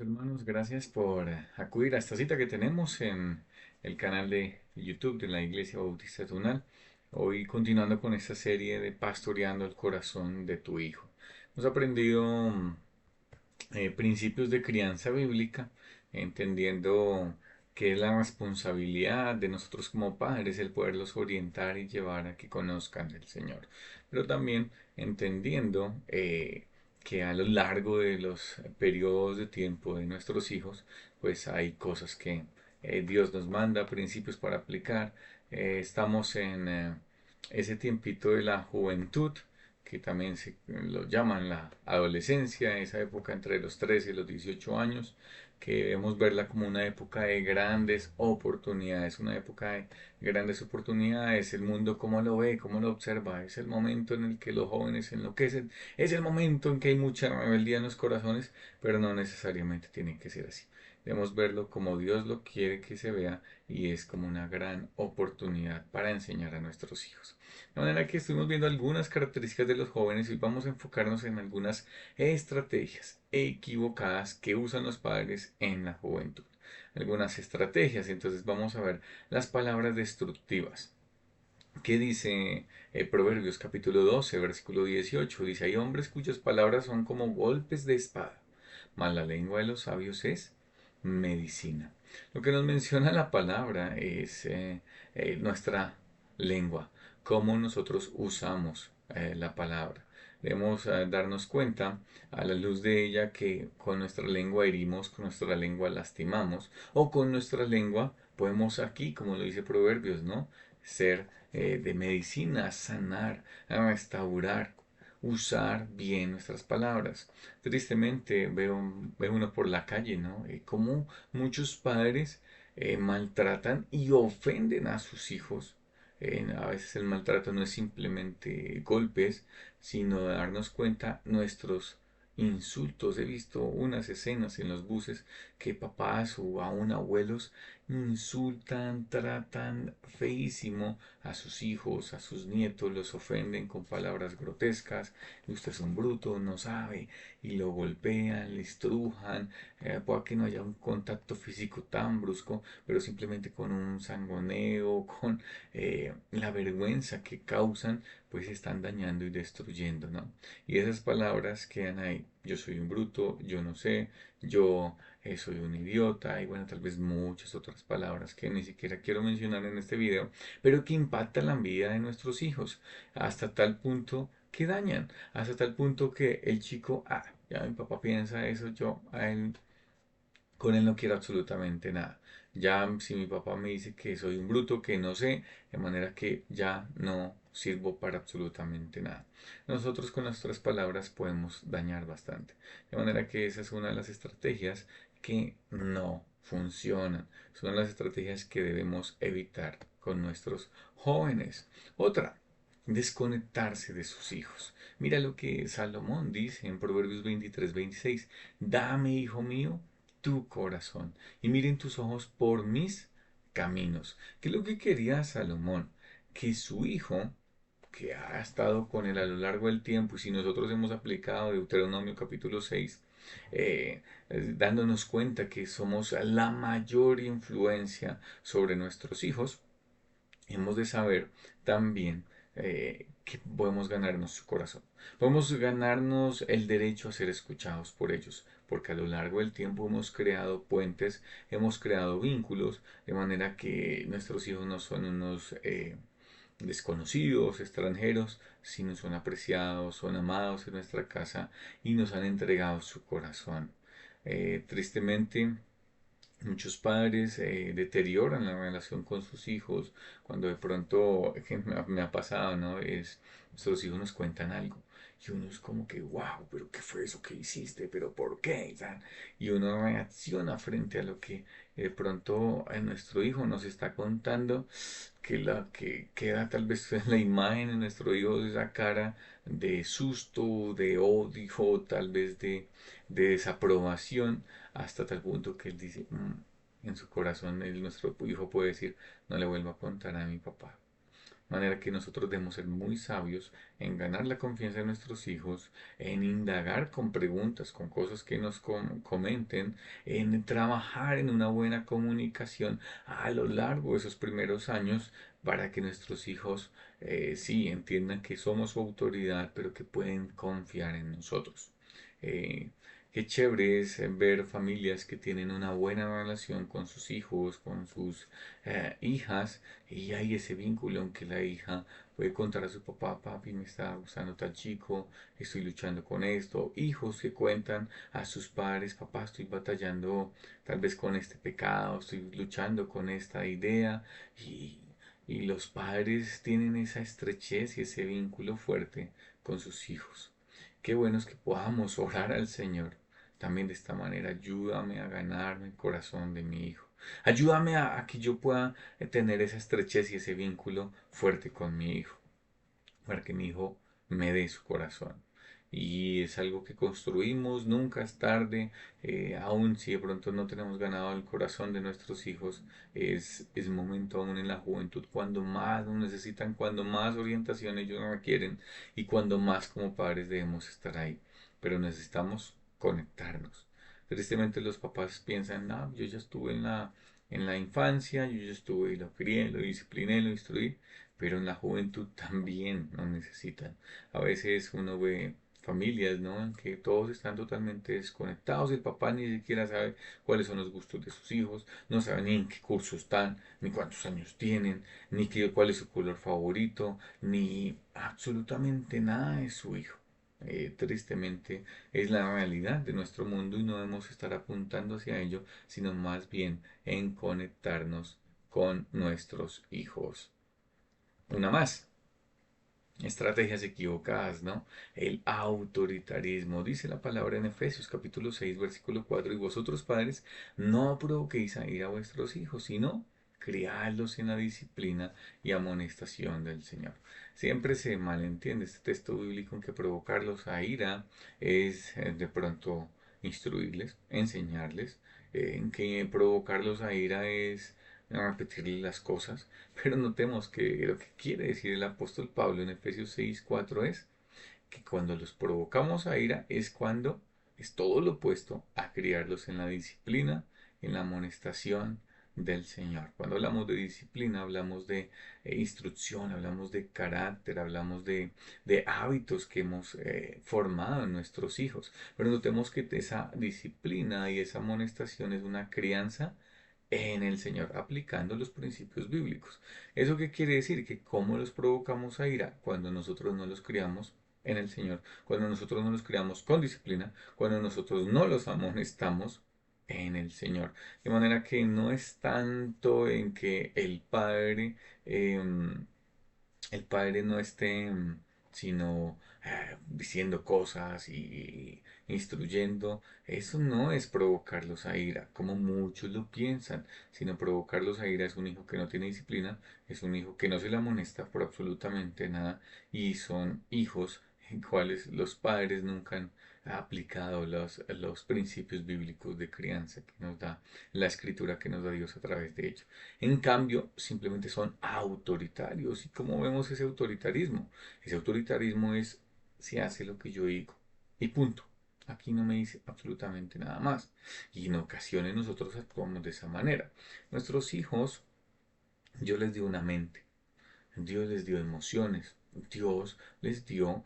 Hermanos, gracias por acudir a esta cita que tenemos en el canal de YouTube de la Iglesia Bautista Tunal. Hoy continuando con esta serie de Pastoreando el corazón de tu hijo. Hemos aprendido principios de crianza bíblica, entendiendo que es la responsabilidad de nosotros como padres el poderlos orientar y llevar a que conozcan el Señor. Pero también entendiendo que a lo largo de los periodos de tiempo de nuestros hijos, pues hay cosas que Dios nos manda, principios para aplicar. Estamos en ese tiempito de la juventud, que también se lo llaman la adolescencia, esa época entre los 13 y los 18 años, que debemos verla como una época de grandes oportunidades, una época de grandes oportunidades. El mundo cómo lo ve, cómo lo observa, es el momento en el que los jóvenes enloquecen, es el momento en que hay mucha rebeldía en los corazones, pero no necesariamente tiene que ser así. Debemos verlo como Dios lo quiere que se vea y es como una gran oportunidad para enseñar a nuestros hijos. De manera que estuvimos viendo algunas características de los jóvenes y vamos a enfocarnos en algunas estrategias equivocadas que usan los padres en la juventud. Algunas estrategias, entonces vamos a ver las palabras destructivas. ¿Qué dice Proverbios capítulo 12, versículo 18? Dice, hay hombres cuyas palabras son como golpes de espada, mas la lengua de los sabios es medicina. Lo que nos menciona la palabra es nuestra lengua, cómo nosotros usamos la palabra. Debemos darnos cuenta a la luz de ella que con nuestra lengua herimos, con nuestra lengua lastimamos, o con nuestra lengua podemos aquí, como lo dice Proverbios, ¿no? Ser de medicina, sanar, restaurar, usar bien nuestras palabras. Tristemente veo uno por la calle, ¿no? Como muchos padres maltratan y ofenden a sus hijos. A veces el maltrato no es simplemente golpes, sino darnos cuenta nuestros insultos. He visto unas escenas en los buses que papás o aún abuelos insultan, tratan feísimo a sus hijos, a sus nietos, los ofenden con palabras grotescas. Usted es un bruto, no sabe, y lo golpean, le estrujan, puede que no haya un contacto físico tan brusco, pero simplemente con un sangoneo, con la vergüenza que causan, pues están dañando y destruyendo, ¿no? Y esas palabras quedan ahí. Yo soy un bruto, yo no sé, yo soy un idiota, y bueno, tal vez muchas otras palabras que ni siquiera quiero mencionar en este video, pero que impactan la vida de nuestros hijos hasta tal punto que dañan, hasta tal punto que el chico, ya mi papá piensa eso, yo a él, con él no quiero absolutamente nada. Ya si mi papá me dice que soy un bruto, que no sé, de manera que ya no sirvo para absolutamente nada. Nosotros con nuestras palabras podemos dañar bastante. De manera que esa es una de las estrategias que no funcionan. Son las estrategias que debemos evitar con nuestros jóvenes. Otra, desconectarse de sus hijos. Mira lo que Salomón dice en Proverbios 23-26. Dame, hijo mío, tu corazón y miren tus ojos por mis caminos. ¿Qué es lo que quería Salomón? Que su hijo, que ha estado con él a lo largo del tiempo, y si nosotros hemos aplicado Deuteronomio capítulo 6, dándonos cuenta que somos la mayor influencia sobre nuestros hijos, hemos de saber también que podemos ganarnos su corazón. Podemos ganarnos el derecho a ser escuchados por ellos, porque a lo largo del tiempo hemos creado puentes, hemos creado vínculos, de manera que nuestros hijos no son unos desconocidos, extranjeros, sino son apreciados, son amados en nuestra casa y nos han entregado su corazón. Tristemente, muchos padres deterioran la relación con sus hijos cuando de pronto, que me ha pasado, ¿no? Nuestros hijos nos cuentan algo y uno es como que, wow, pero ¿qué fue eso que hiciste? ¿Pero por qué? Y uno reacciona frente a lo que de pronto nuestro hijo nos está contando, que la que queda tal vez en la imagen de nuestro hijo de esa cara de susto, de odio, tal vez de desaprobación, hasta tal punto que él dice, en su corazón nuestro hijo puede decir, no le vuelvo a contar a mi papá. De manera que nosotros debemos ser muy sabios en ganar la confianza de nuestros hijos, en indagar con preguntas, con cosas que nos comenten, en trabajar en una buena comunicación a lo largo de esos primeros años para que nuestros hijos sí entiendan que somos su autoridad, pero que pueden confiar en nosotros. Eh, Qué chévere es ver familias que tienen una buena relación con sus hijos, con sus hijas, y hay ese vínculo en que la hija puede contar a su papá: papi, me está gustando tal chico, estoy luchando con esto. Hijos que cuentan a sus padres: papá, estoy batallando tal vez con este pecado, estoy luchando con esta idea. Y, y los padres tienen esa estrechez y ese vínculo fuerte con sus hijos. Qué bueno es que podamos orar al Señor también de esta manera: ayúdame a ganarme el corazón de mi hijo. Ayúdame a que yo pueda tener esa estrechez y ese vínculo fuerte con mi hijo, para que mi hijo me dé su corazón. Y es algo que construimos, nunca es tarde, aun si de pronto no tenemos ganado el corazón de nuestros hijos, es momento aún en la juventud, cuando más nos necesitan, cuando más orientación ellos requieren y cuando más como padres debemos estar ahí. Pero necesitamos conectarnos. Tristemente los papás piensan: no, yo ya estuve en la infancia, yo ya estuve y lo crié, lo discipliné, lo instruí, pero en la juventud también nos necesitan. A veces uno ve familias, ¿no?, en que todos están totalmente desconectados. El papá ni siquiera sabe cuáles son los gustos de sus hijos, no sabe ni en qué curso están, ni cuántos años tienen, ni cuál es su color favorito, ni absolutamente nada de su hijo. Tristemente es la realidad de nuestro mundo y no debemos estar apuntando hacia ello, sino más bien en conectarnos con nuestros hijos. Una más: estrategias equivocadas, ¿no? El autoritarismo. Dice la palabra en Efesios capítulo 6 versículo 4: y vosotros, padres, no provoquéis a ir a vuestros hijos, sino criadlos en la disciplina y amonestación del Señor. Siempre se malentiende este texto bíblico en que provocarlos a ira es de pronto instruirles, enseñarles, en que provocarlos a ira es repetirles las cosas. Pero notemos que lo que quiere decir el apóstol Pablo en Efesios 6:4 es que cuando los provocamos a ira es cuando es todo lo opuesto a criarlos en la disciplina, en la amonestación del Señor. Cuando hablamos de disciplina, hablamos de instrucción, hablamos de carácter, hablamos de hábitos que hemos formado en nuestros hijos. Pero notemos que esa disciplina y esa amonestación es una crianza en el Señor, aplicando los principios bíblicos. ¿Eso qué quiere decir? Que cómo los provocamos a ira cuando nosotros no los criamos en el Señor, cuando nosotros no los criamos con disciplina, cuando nosotros no los amonestamos en el Señor. De manera que no es tanto en que em, el padre no esté sino diciendo cosas y instruyendo. Eso no es provocarlos a ira, como muchos lo piensan, sino provocarlos a ira es un hijo que no tiene disciplina, es un hijo que no se le amonesta por absolutamente nada, y son hijos en cuales los padres nunca han aplicado los principios bíblicos de crianza que nos da la escritura, que nos da Dios a través de ellos. En cambio, simplemente son autoritarios. ¿Y cómo vemos ese autoritarismo? Ese autoritarismo es: se hace lo que yo digo y punto. Aquí no me dice absolutamente nada más. Y en ocasiones nosotros actuamos de esa manera. Nuestros hijos, Dios les dio una mente, Dios les dio emociones, Dios les dio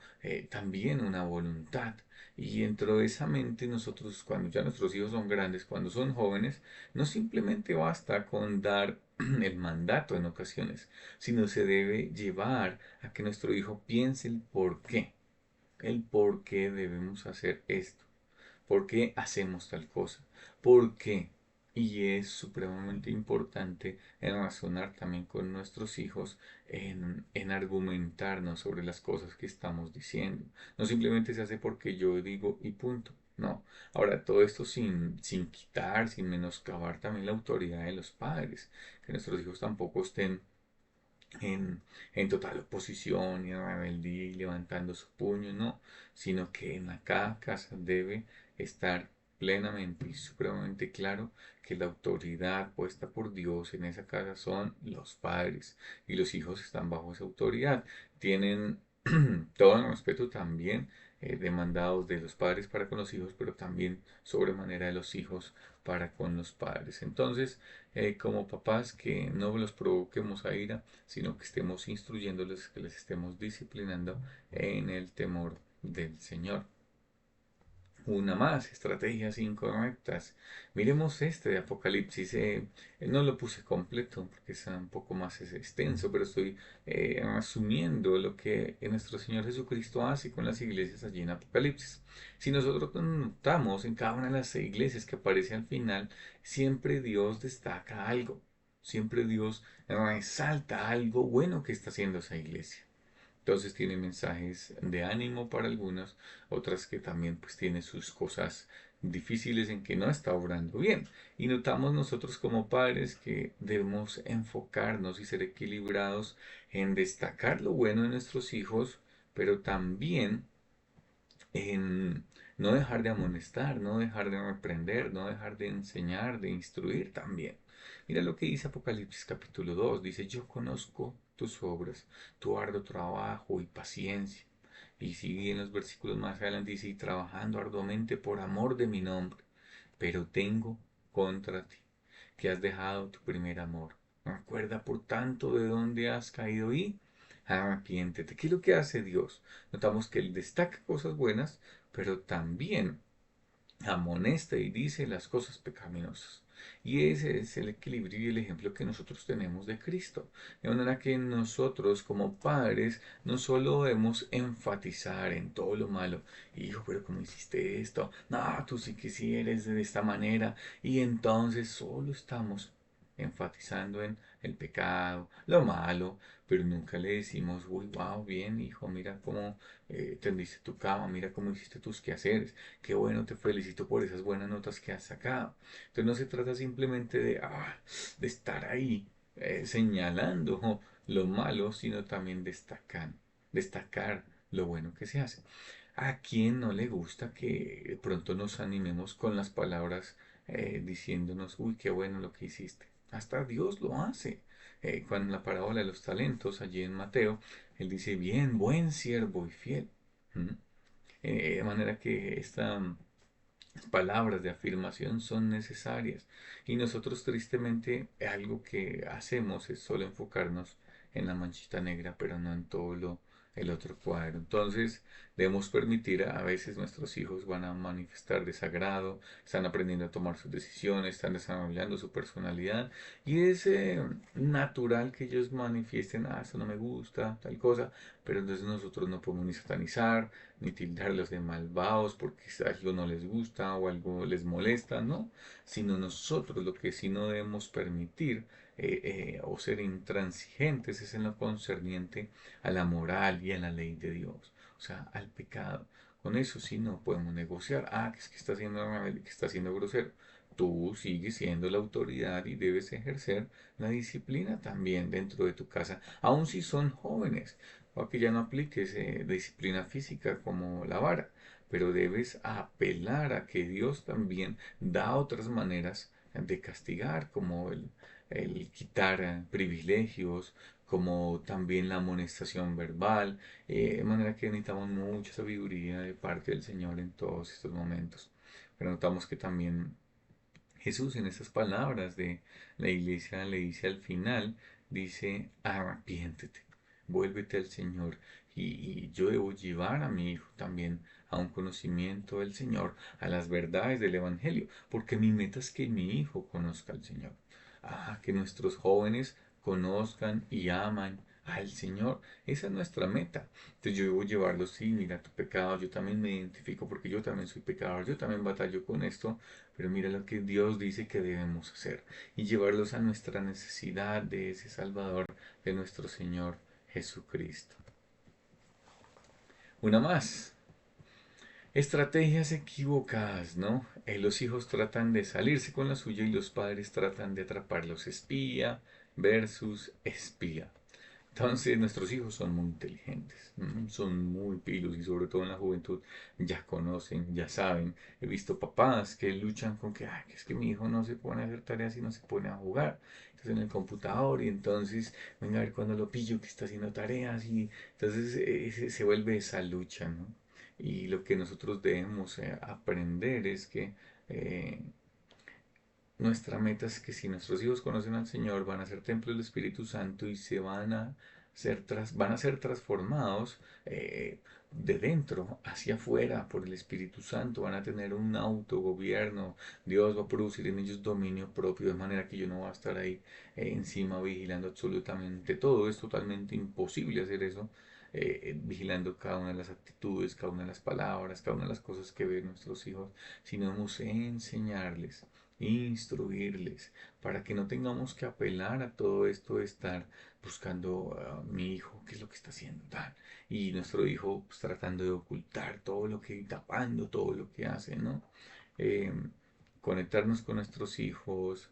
también una voluntad. Y dentro de esa mente nosotros, cuando ya nuestros hijos son grandes, cuando son jóvenes, no simplemente basta con dar el mandato en ocasiones, sino se debe llevar a que nuestro hijo piense el por qué debemos hacer esto. ¿Por qué hacemos tal cosa? ¿Por qué? Y es supremamente importante en razonar también con nuestros hijos, en argumentarnos sobre las cosas que estamos diciendo. No simplemente se hace porque yo digo y punto. No. Ahora, todo esto sin quitar, sin menoscabar también la autoridad de los padres. Que nuestros hijos tampoco estén en total oposición y en rebeldía y levantando su puño, no, sino que en la cada casa debe estar plenamente y supremamente claro que la autoridad puesta por Dios en esa casa son los padres y los hijos están bajo esa autoridad. Tienen todo el respeto también demandados de los padres para con los hijos, pero también sobremanera de los hijos para con los padres. Entonces, como papás, que no los provoquemos a ira, sino que estemos instruyéndoles, que les estemos disciplinando en el temor del Señor. Una más, estrategias incorrectas. Miremos este de Apocalipsis. No lo puse completo porque es un poco más extenso, pero estoy asumiendo lo que nuestro Señor Jesucristo hace con las iglesias allí en Apocalipsis. Si nosotros notamos en cada una de las iglesias que aparece al final, siempre Dios destaca algo. Siempre Dios resalta algo bueno que está haciendo esa iglesia. Entonces tiene mensajes de ánimo para algunas, otras que también pues tiene sus cosas difíciles en que no está obrando bien. Y notamos nosotros como padres que debemos enfocarnos y ser equilibrados en destacar lo bueno de nuestros hijos, pero también en no dejar de amonestar, no dejar de reprender, no dejar de enseñar, de instruir también. Mira lo que dice Apocalipsis capítulo 2, dice, yo conozco tus obras, tu arduo trabajo y paciencia. Y sigue en los versículos más adelante, dice, y trabajando arduamente por amor de mi nombre, pero tengo contra ti, que has dejado tu primer amor. Recuerda por tanto de dónde has caído y arrepiéntete. ¿Qué es lo que hace Dios? Notamos que Él destaca cosas buenas, pero también amonesta y dice las cosas pecaminosas. Y ese es el equilibrio y el ejemplo que nosotros tenemos de Cristo. De manera que nosotros como padres no solo debemos enfatizar en todo lo malo, hijo, pero ¿cómo hiciste esto? No, tú sí que sí eres de esta manera. Y entonces solo estamos enfatizando en el pecado, lo malo, pero nunca le decimos, uy, wow, bien, hijo, mira cómo tendiste tu cama, mira cómo hiciste tus quehaceres, qué bueno, te felicito por esas buenas notas que has sacado. Entonces no se trata simplemente de estar ahí señalando lo malo, sino también destacar lo bueno que se hace. ¿A quién no le gusta que de pronto nos animemos con las palabras diciéndonos, uy, qué bueno lo que hiciste? Hasta Dios lo hace. Cuando en la parábola de los talentos, allí en Mateo, él dice, bien, buen siervo y fiel. ¿Mm? De manera que esta palabras de afirmación son necesarias. Y nosotros tristemente algo que hacemos es solo enfocarnos en la manchita negra, pero no en todo el otro cuadro. Entonces debemos permitir, a veces nuestros hijos van a manifestar desagrado, están aprendiendo a tomar sus decisiones, están desarrollando su personalidad y es natural que ellos manifiesten, esto no me gusta, tal cosa, pero entonces nosotros no podemos ni satanizar, ni tildarlos de malvados porque algo no les gusta o algo les molesta, no, sino nosotros lo que sí no debemos permitir o ser intransigentes es en lo concerniente a la moral y a la ley de Dios, o sea, al pecado. Con eso sí no podemos negociar. Que es que está haciendo rebelde, que está haciendo grosero. Tú sigues siendo la autoridad y debes ejercer la disciplina también dentro de tu casa, aun si son jóvenes o que ya no apliques disciplina física como la vara, pero debes apelar a que Dios también da otras maneras de castigar, como el quitar privilegios, como también la amonestación verbal, de manera que necesitamos mucha sabiduría de parte del Señor en todos estos momentos. Pero notamos que también Jesús en estas palabras de la iglesia le dice al final, dice, arrepiéntete, vuélvete al Señor. Y yo debo llevar a mi hijo también a un conocimiento del Señor, a las verdades del Evangelio, porque mi meta es que mi hijo conozca al Señor. Que nuestros jóvenes conozcan y aman al Señor. Esa es nuestra meta. Entonces yo debo llevarlos, sí, mira tu pecado, yo también me identifico porque yo también soy pecador, yo también batallo con esto, pero mira lo que Dios dice que debemos hacer y llevarlos a nuestra necesidad de ese Salvador, de nuestro Señor Jesucristo. Una más. Estrategias equivocadas, ¿no? Los hijos tratan de salirse con la suya y los padres tratan de atraparlos. Espía versus espía. Entonces nuestros hijos son muy inteligentes, son muy pilos y sobre todo en la juventud ya conocen, ya saben. He visto papás que luchan con que, "Ay, que es que mi hijo no se pone a hacer tareas y no se pone a jugar. Entonces en el computador y entonces venga a ver cuando lo pillo que está haciendo tareas y entonces se vuelve esa lucha, ¿no? Y lo que nosotros debemos aprender es que eh, nuestra meta es que si nuestros hijos conocen al Señor, van a ser templo del Espíritu Santo y se van a van a ser transformados de dentro hacia afuera por el Espíritu Santo. Van a tener un autogobierno. Dios va a producir en ellos dominio propio, de manera que yo no voy a estar ahí encima vigilando absolutamente todo. Es totalmente imposible hacer eso. Vigilando cada una de las actitudes, cada una de las palabras, cada una de las cosas que ven nuestros hijos, sino hemos enseñarles, instruirles, para que no tengamos que apelar a todo esto de estar buscando a mi hijo, qué es lo que está haciendo, tal, y nuestro hijo pues, tratando de ocultar todo lo que, tapando todo lo que hace, ¿no? Eh, Conectarnos con nuestros hijos,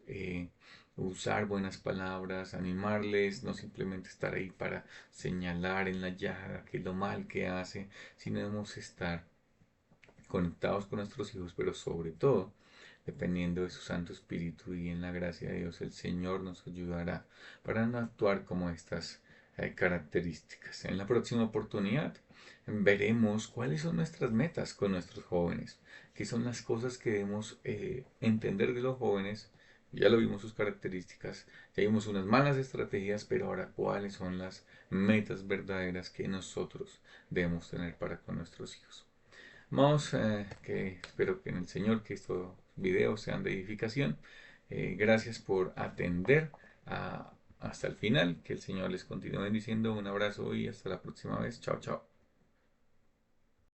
usar buenas palabras, animarles, no simplemente estar ahí para señalar en la llaga que es lo mal que hace, sino debemos estar conectados con nuestros hijos, pero sobre todo dependiendo de su Santo Espíritu y en la gracia de Dios, el Señor nos ayudará para no actuar como estas características. En la próxima oportunidad veremos cuáles son nuestras metas con nuestros jóvenes, qué son las cosas que debemos entender de los jóvenes. Ya lo vimos sus características, ya vimos unas malas estrategias, pero ahora cuáles son las metas verdaderas que nosotros debemos tener para con nuestros hijos. Vamos, que espero que en el Señor que estos videos sean de edificación. Gracias por atender hasta el final. Que el Señor les continúe bendiciendo. Un abrazo y hasta la próxima vez. Chao, chao.